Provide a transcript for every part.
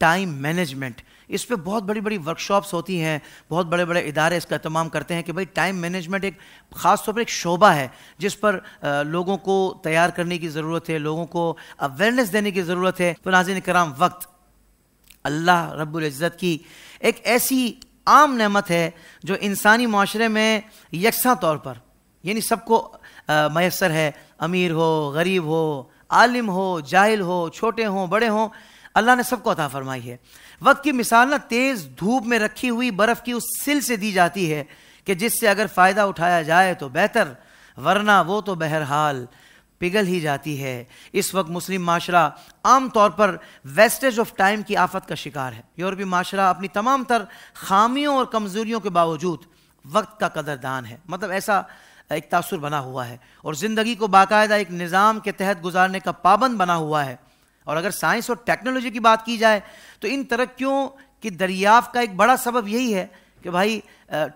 Time management. اس پہ بہت بڑی بڑی ورکشاپس ہوتی ہیں, بہت بڑے بڑے ادارے اس کا اہتمام کرتے ہیں کہ بھائی ٹائم مینجمنٹ ایک خاص طور پر ایک شعبہ ہے جس پر لوگوں کو تیار کرنے کی ضرورت ہے, لوگوں کو اویئرنیس دینے کی ضرورت ہے. تو ناظرین کرام, وقت اللہ رب العزت کی ایک ایسی عام نعمت ہے جو انسانی معاشرے میں یکساں طور پر یعنی سب کو میسر ہے. امیر ہو, غریب ہو, عالم ہو, جاہل ہو, چھوٹے ہوں, بڑے ہوں, اللہ نے سب کو عطا فرمائی ہے. وقت کی مثال نہ تیز دھوپ میں رکھی ہوئی برف کی اس سل سے دی جاتی ہے کہ جس سے اگر فائدہ اٹھایا جائے تو بہتر, ورنہ وہ تو بہرحال پگھل ہی جاتی ہے. اس وقت مسلم معاشرہ عام طور پر ویسٹیج آف ٹائم کی آفت کا شکار ہے. یورپی معاشرہ اپنی تمام تر خامیوں اور کمزوریوں کے باوجود وقت کا قدردان ہے. مطلب ایسا ایک تاثر بنا ہوا ہے اور زندگی کو باقاعدہ ایک نظام کے تحت گزارنے کا پابند بنا ہوا ہے. اور اگر سائنس اور ٹیکنالوجی کی بات کی جائے تو ان ترقیوں کی دریافت کا ایک بڑا سبب یہی ہے کہ بھائی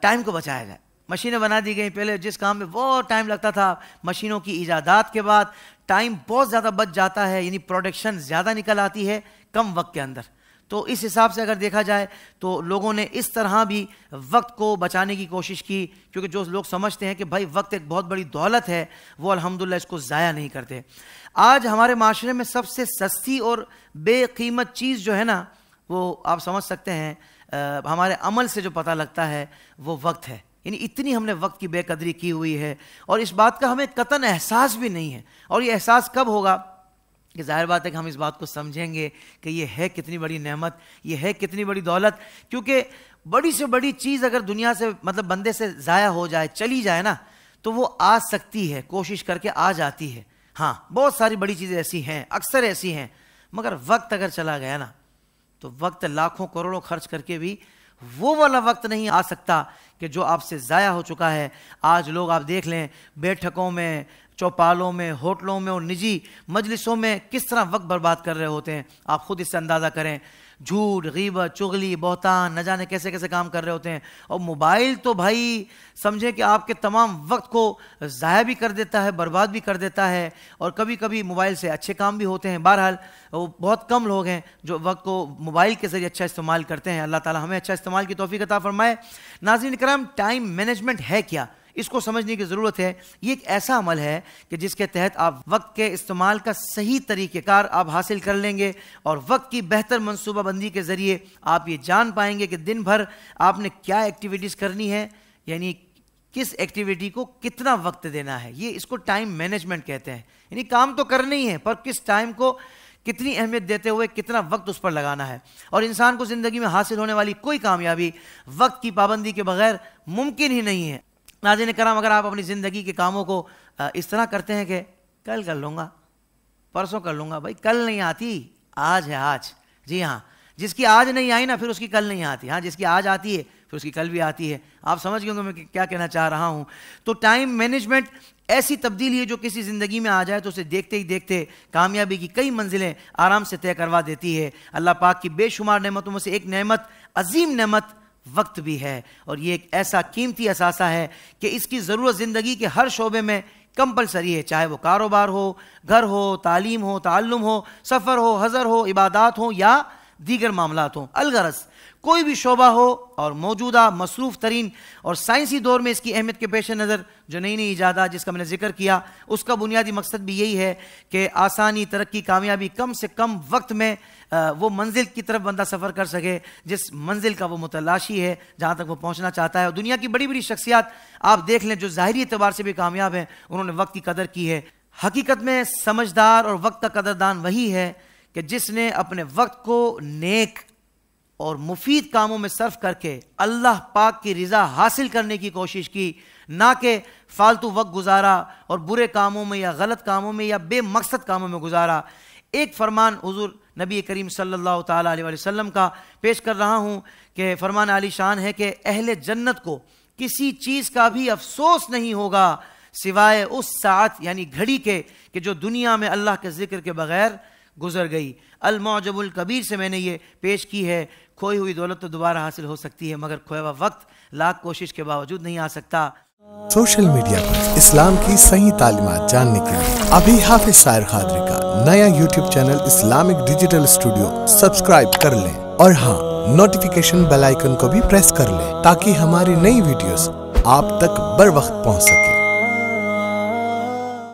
ٹائم کو بچایا جائے. مشینیں بنا دی گئیں. پہلے جس کام میں بہت ٹائم لگتا تھا, مشینوں کی ایجادات کے بعد ٹائم بہت زیادہ بچ جاتا ہے, یعنی پروڈکشن زیادہ نکل آتی ہے کم وقت کے اندر. تو اس حساب سے اگر دیکھا جائے تو لوگوں نے اس طرح بھی وقت کو بچانے کی کوشش کی, کیونکہ جو لوگ سمجھتے ہیں کہ بھائی وقت ایک بہت بڑی دولت ہے, وہ الحمدللہ اس کو ضائع نہیں کرتے. آج ہمارے معاشرے میں سب سے سستی اور بے قیمت چیز جو ہے نا, وہ آپ سمجھ سکتے ہیں ہمارے عمل سے جو پتہ لگتا ہے وہ وقت ہے. یعنی اتنی ہم نے وقت کی بے قدری کی ہوئی ہے اور اس بات کا ہمیں قطعاً احساس بھی نہیں ہے. اور یہ احساس کب ہوگا کہ ظاہر بات ہے کہ ہم اس بات کو سمجھیں گے کہ یہ ہے کتنی بڑی نعمت, یہ ہے کتنی بڑی دولت. کیونکہ بڑی سے بڑی چیز اگر دنیا سے مطلب بندے سے ضائع ہو جائے, چلی جائے نا, تو وہ آ سکتی ہے, کوشش کر کے آ جاتی ہے. ہاں بہت ساری بڑی چیزیں ایسی ہیں, اکثر ایسی ہیں, مگر وقت اگر چلا گیا نا تو وقت لاکھوں کروڑوں خرچ کر کے بھی وہ والا وقت نہیں آ سکتا کہ جو آپ سے ضائع ہو چکا ہے. آج لوگ آپ دیکھ لیں بیٹھکوں میں, چوپالوں میں, ہوٹلوں میں اور نجی مجلسوں میں کس طرح وقت برباد کر رہے ہوتے ہیں. آپ خود اس سے اندازہ کریں. جھوٹ, غیبت, چغلی, بہتان, نہ جانے کیسے کیسے کام کر رہے ہوتے ہیں. اور موبائل تو بھائی سمجھیں کہ آپ کے تمام وقت کو ضائع بھی کر دیتا ہے, برباد بھی کر دیتا ہے. اور کبھی کبھی موبائل سے اچھے کام بھی ہوتے ہیں. بہرحال وہ بہت کم لوگ ہیں جو وقت کو موبائل کے ذریعے اچھا استعمال کرتے ہیں. اللہ تعالی ہمیں اچھا استعمال کی توفیق عطا فرمائے. ناظرین کرام, ٹائم مینجمنٹ ہے کیا, اس کو سمجھنے کی ضرورت ہے. یہ ایک ایسا عمل ہے کہ جس کے تحت آپ وقت کے استعمال کا صحیح طریقہ کار آپ حاصل کر لیں گے اور وقت کی بہتر منصوبہ بندی کے ذریعے آپ یہ جان پائیں گے کہ دن بھر آپ نے کیا ایکٹیویٹیز کرنی ہے, یعنی کس ایکٹیویٹی کو کتنا وقت دینا ہے. یہ اس کو ٹائم مینجمنٹ کہتے ہیں. یعنی کام تو کرنا ہی ہے, پر کس ٹائم کو کتنی اہمیت دیتے ہوئے کتنا وقت اس پر لگانا ہے. اور انسان کو زندگی میں حاصل ہونے والی کوئی کامیابی وقت کی پابندی کے بغیر ممکن ہی نہیں ہے. ناظرین کرام, اگر آپ اپنی زندگی کے کاموں کو اس طرح کرتے ہیں کہ کل کر لوں گا, پرسوں کر لوں گا, بھائی کل نہیں آتی, آج ہے آج. جی ہاں, جس کی آج نہیں آئی نا پھر اس کی کل نہیں آتی. ہاں, جس کی آج آتی ہے پھر اس کی کل بھی آتی ہے. آپ سمجھ گئے ہوں گے میں کیا کہنا چاہ رہا ہوں. تو ٹائم مینجمنٹ ایسی تبدیلی ہے جو کسی زندگی میں آ جائے تو اسے دیکھتے ہی دیکھتے کامیابی کی کئی منزلیں آرام سے طے کروا دیتی ہے. اللہ پاک کی بے شمار نعمتوں میں سے ایک نعمت, عظیم نعمت وقت بھی ہے. اور یہ ایک ایسا قیمتی اثاثہ ہے کہ اس کی ضرورت زندگی کے ہر شعبے میں کمپلسری ہے, چاہے وہ کاروبار ہو, گھر ہو, تعلیم ہو, تعلم ہو, سفر ہو, حضر ہو, عبادات ہوں یا دیگر معاملات ہوں. الغرض کوئی بھی شعبہ ہو اور موجودہ مصروف ترین اور سائنسی دور میں اس کی اہمیت کے پیش نظر جو نئی نئی ایجادات جس کا میں نے ذکر کیا, اس کا بنیادی مقصد بھی یہی ہے کہ آسانی, ترقی, کامیابی, کم سے کم وقت میں وہ منزل کی طرف بندہ سفر کر سکے جس منزل کا وہ متلاشی ہے, جہاں تک وہ پہنچنا چاہتا ہے. اور دنیا کی بڑی بڑی شخصیات آپ دیکھ لیں جو ظاہری اعتبار سے بھی کامیاب ہیں, انہوں نے وقت کی قدر کی ہے. حقیقت میں سمجھدار اور وقت کا قدردان وہی ہے کہ جس نے اپنے وقت کو نیک اور مفید کاموں میں صرف کر کے اللہ پاک کی رضا حاصل کرنے کی کوشش کی, نہ کہ فالتو وقت گزارا اور برے کاموں میں یا غلط کاموں میں یا بے مقصد کاموں میں گزارا. ایک فرمان حضور نبی کریم صلی اللہ تعالیٰ علیہ وسلم کا پیش کر رہا ہوں کہ فرمان عالی شان ہے کہ اہل جنت کو کسی چیز کا بھی افسوس نہیں ہوگا سوائے اس ساعت یعنی گھڑی کے کہ جو دنیا میں اللہ کے ذکر کے بغیر گزر گئی. المعجم الکبیر سے میں نے یہ پیش کی ہے. کھوئی ہوئی دولت تو دوبارہ حاصل ہو سکتی ہے مگر کھویا ہوا وقت لاکھ کوشش کے باوجود نہیں آ سکتا. سوشل میڈیا پر اسلام کی صحیح تعلیمات جاننے کے لیے ابھی حافظ سائر قادری کا نیا YouTube channel Islamic digital studio subscribe کر لیں، اور ہاں نوٹیفیکیشن بیل آئیکن کو بھی پریس کر لیں تاکہ ہماری نئی ویڈیوز آپ تک بر وقت پہنچ سکے۔